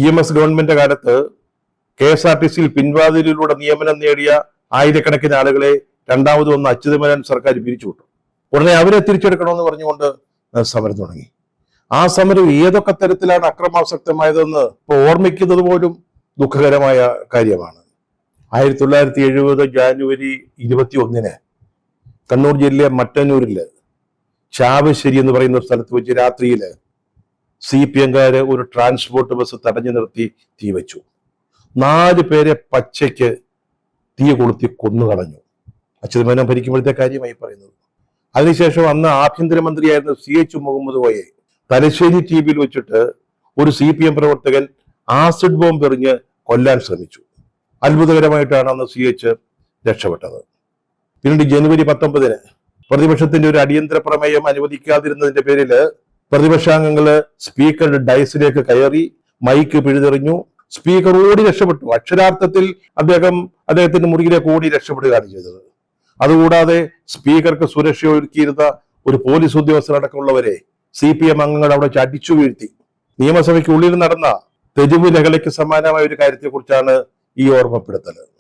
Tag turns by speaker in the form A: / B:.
A: EMS government കാലത്ത് KSRTC പിൻവാതിലിലൂടെ നിയമനം നേടിയ ആയിരക്കണക്കിന് ആളുകളെ രണ്ടാമത് വന്ന അച്യുതമേനോൻ സർക്കാർ പിരിച്ചുവിട്ടു. ഉടനെ അവരെ തിരിച്ചെടുക്കണമെന്ന് പറഞ്ഞുകൊണ്ട് സമരം തുടങ്ങി. ആ സമരം ഏതൊക്കെ തരത്തിലാണ് അക്രമാസക്തമായതെന്ന് ഇപ്പൊ ഓർമ്മിക്കുന്നത് പോലും ദുഃഖകരമായ കാര്യമാണ്. 1970 ജാനുവരി 21 കണ്ണൂർ ജില്ലയിലെ മട്ടന്നൂരില് ചാവശ്ശേരി എന്ന് പറയുന്ന സ്ഥലത്ത് വെച്ച് രാത്രിയില് CPM-കാര് ഒരു ട്രാൻസ്പോർട്ട് ബസ് തടഞ്ഞു നിർത്തി തീവച്ചു. 4 പേരെ പച്ചയ്ക്ക് തീ കൊളുത്തി കൊന്നുകളഞ്ഞു. അച്യുതമേനോൻ ഭരിക്കുമ്പോഴത്തെ കാര്യമായി പറയുന്നത്. അതിനുശേഷം അന്ന് ആഭ്യന്തരമന്ത്രിയായിരുന്ന CH മുഹമ്മദ് കോയെ തലശ്ശേരി TVയിൽ വെച്ചിട്ട് ഒരു CPM പ്രവർത്തകൻ ആസിഡ് ബോംബ് എറിഞ്ഞ് കൊല്ലാൻ ശ്രമിച്ചു. അത്ഭുതകരമായിട്ടാണ് അന്ന് CH രക്ഷപ്പെട്ടത്. പിന്നീട് ജനുവരി 19 പ്രതിപക്ഷത്തിന്റെ ഒരു അടിയന്തര പ്രമേയം അനുവദിക്കാതിരുന്നതിന്റെ പേരില് പ്രതിപക്ഷാംഗങ്ങള് സ്പീക്കറുടെ ഡയസിലേക്ക് കയറി മൈക്ക് പിഴുതെറിഞ്ഞു. സ്പീക്കർ ഓടി രക്ഷപ്പെട്ടു. അക്ഷരാർത്ഥത്തിൽ അദ്ദേഹത്തിന്റെ മുറിയിലേക്ക് ഓടി രക്ഷപ്പെടുകയാണ് ചെയ്തത്. അതുകൂടാതെ സ്പീക്കർക്ക് സുരക്ഷ ഒരുക്കിയിരുന്ന ഒരു പോലീസ് ഉദ്യോഗസ്ഥരടക്കമുള്ളവരെ CPM അംഗങ്ങൾ അവിടെ ചടിച്ചു വീഴ്ത്തി. നിയമസഭയ്ക്ക് ഉള്ളിൽ നടന്ന തെരുവ് ലഹളയ്ക്ക് സമാനമായ ഒരു കാര്യത്തെക്കുറിച്ചാണ് ഈ ഓർമ്മപ്പെടുത്തൽ.